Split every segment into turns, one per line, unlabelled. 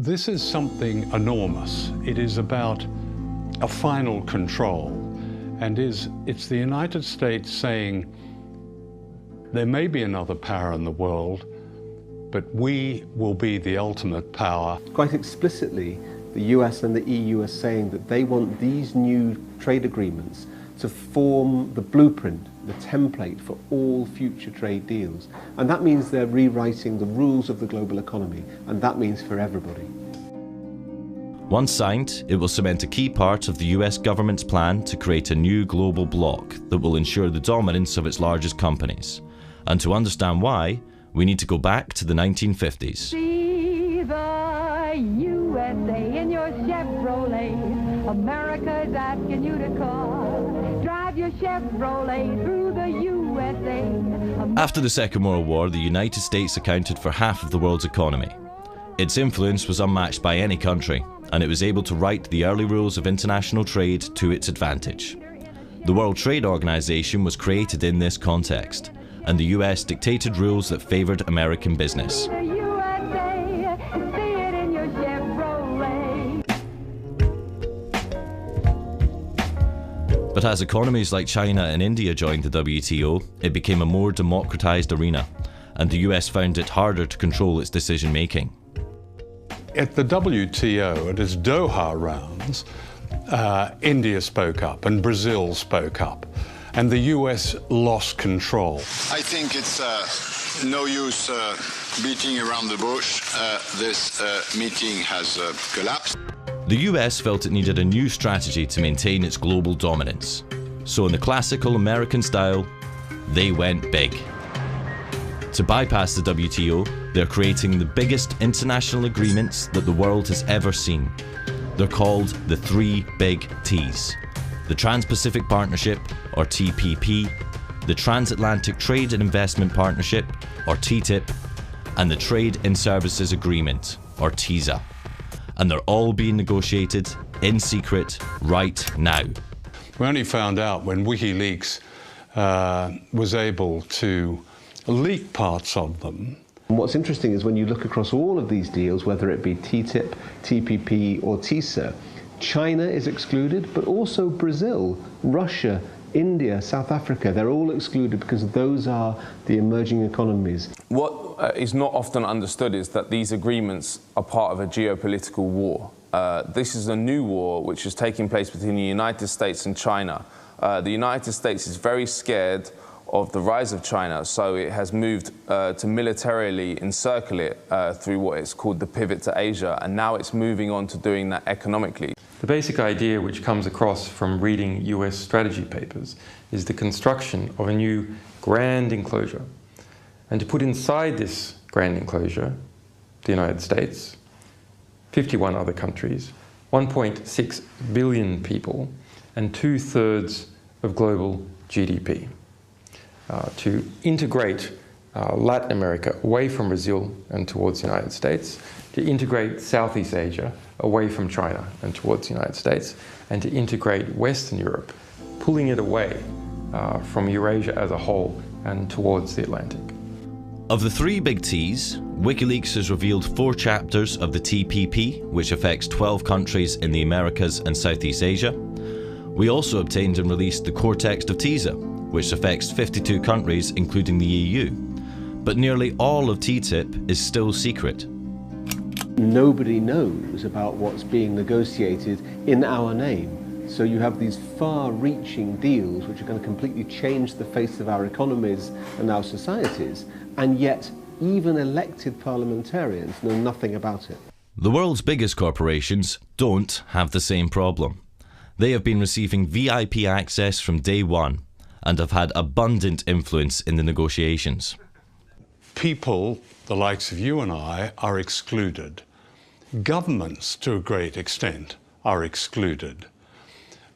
This is something enormous. It is about a final control, and it's the United States saying there may be another power in the world, but we will be the ultimate power.
Quite explicitly, the US and the EU are saying that they want these new trade agreements to form the blueprint, the template for all future trade deals. And that means they're rewriting the rules of the global economy, and that means for everybody.
Once signed, it will cement a key part of the US government's plan to create a new global bloc that will ensure the dominance of its largest companies. And to understand why, we need to go back to the 1950s.
See the USA in your Chevrolet. America's asking you to call. Drive your Chevrolet through the USA.
After the Second World War, the United States accounted for half of the world's economy. Its influence was unmatched by any country, and it was able to write the early rules of international trade to its advantage. The World Trade Organization was created in this context, and the US dictated rules that favored American business. But as economies like China and India joined the WTO, it became a more democratized arena, and the US found it harder to control its decision-making.
At the WTO, at its Doha rounds, India spoke up and Brazil spoke up, and the US lost control.
I think it's no use beating around the bush. This meeting has collapsed.
The US felt it needed a new strategy to maintain its global dominance. So in the classical American style, they went big. To bypass the WTO, they're creating the biggest international agreements that the world has ever seen. They're called the three big T's. The Trans-Pacific Partnership, or TPP, the Transatlantic Trade and Investment Partnership, or TTIP, and the Trade in Services Agreement, or TISA. And they're all being negotiated in secret right now.
We only found out when WikiLeaks was able to leak parts of them.
And what's interesting is when you look across all of these deals, whether it be TTIP, TPP or TISA, China is excluded, but also Brazil, Russia, India, South Africa, they're all excluded because those are the emerging economies.
What is not often understood is that these agreements are part of a geopolitical war. This is a new war which is taking place between the United States and China. The United States is very scared of the rise of China, so it has moved to militarily encircle it through what is called the pivot to Asia, and now it's moving on to doing that economically.
The basic idea which comes across from reading US strategy papers is the construction of a new grand enclosure. And to put inside this grand enclosure, the United States, 51 other countries, 1.6 billion people, and 2/3 of global GDP. To integrate Latin America away from Brazil and towards the United States, to integrate Southeast Asia away from China and towards the United States, and to integrate Western Europe, pulling it away from Eurasia as a whole and towards the Atlantic.
Of the three big T's, WikiLeaks has revealed 4 chapters of the TPP, which affects 12 countries in the Americas and Southeast Asia. We also obtained and released the core text of TISA, which affects 52 countries, including the EU. But nearly all of TTIP is still secret.
Nobody knows about what's being negotiated in our name. So you have these far-reaching deals which are going to completely change the face of our economies and our societies, and yet even elected parliamentarians know nothing about it.
The world's biggest corporations don't have the same problem. They have been receiving VIP access from day one and have had abundant influence in the negotiations.
People, the likes of you and I, are excluded. Governments, to a great extent, are excluded.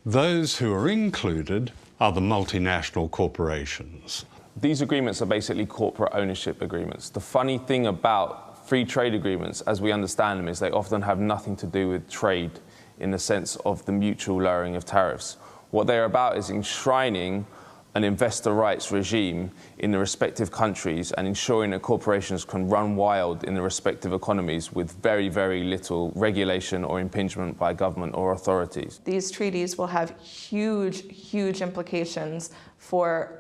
Those who are included are the multinational corporations.
These agreements are basically corporate ownership agreements. The funny thing about free trade agreements, as we understand them, is they often have nothing to do with trade in the sense of the mutual lowering of tariffs. What they're about is enshrining an investor rights regime in the respective countries and ensuring that corporations can run wild in the respective economies with very, very little regulation or impingement by government or authorities.
These treaties will have huge, huge implications for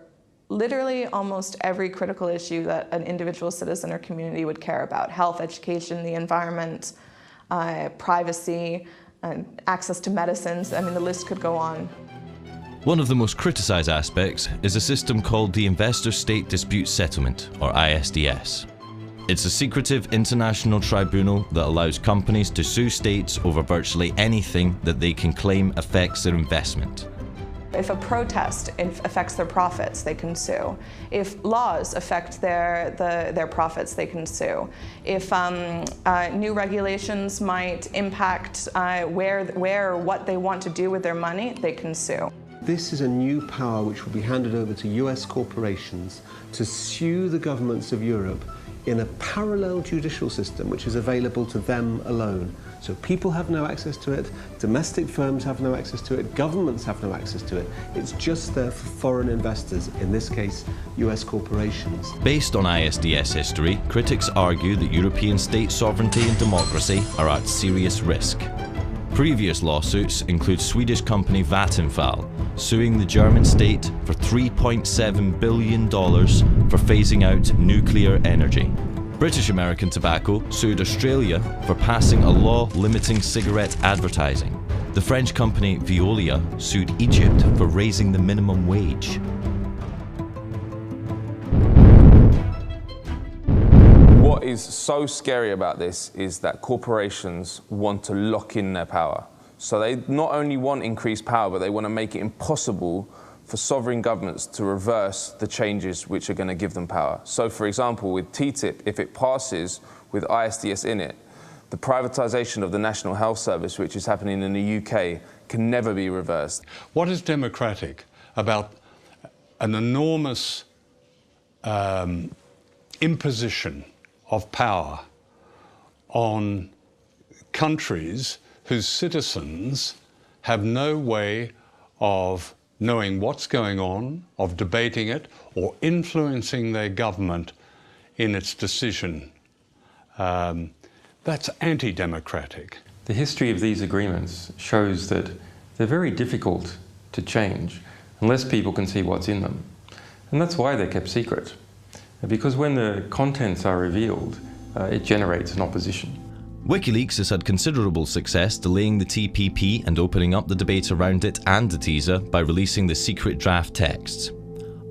literally almost every critical issue that an individual citizen or community would care about: health, education, the environment, privacy, access to medicines. I mean, the list could go on.
One of the most criticised aspects is a system called the Investor State Dispute Settlement, or ISDS. It's a secretive international tribunal that allows companies to sue states over virtually anything that they can claim affects their investment.
If a protest affects their profits, they can sue. If laws affect their profits, they can sue. If new regulations might impact where or what they want to do with their money, they can sue.
This is a new power which will be handed over to US corporations to sue the governments of Europe in a parallel judicial system which is available to them alone. So people have no access to it, domestic firms have no access to it, governments have no access to it. It's just there for foreign investors, in this case, US corporations.
Based on ISDS history, critics argue that European state sovereignty and democracy are at serious risk. Previous lawsuits include Swedish company Vattenfall suing the German state for $3.7 billion for phasing out nuclear energy. British American Tobacco sued Australia for passing a law limiting cigarette advertising. The French company Veolia sued Egypt for raising the minimum wage.
What is so scary about this is that corporations want to lock in their power. So they not only want increased power, but they want to make it impossible for sovereign governments to reverse the changes which are going to give them power. So for example, with TTIP, if it passes with ISDS in it, the privatization of the National Health Service, which is happening in the UK, can never be reversed.
What is democratic about an enormous imposition of power on countries whose citizens have no way of knowing what's going on, of debating it, or influencing their government in its decision? That's anti-democratic.
The history of these agreements shows that they're very difficult to change unless people can see what's in them. And that's why they're kept secret. Because when the contents are revealed, it generates an opposition.
WikiLeaks has had considerable success delaying the TPP and opening up the debate around it and the TISA by releasing the secret draft texts.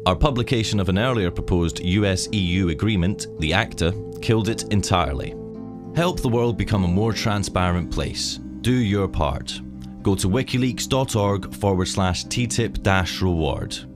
Our publication of an earlier proposed US-EU agreement, the ACTA, killed it entirely. Help the world become a more transparent place. Do your part. Go to wikileaks.org/TTIP-reward.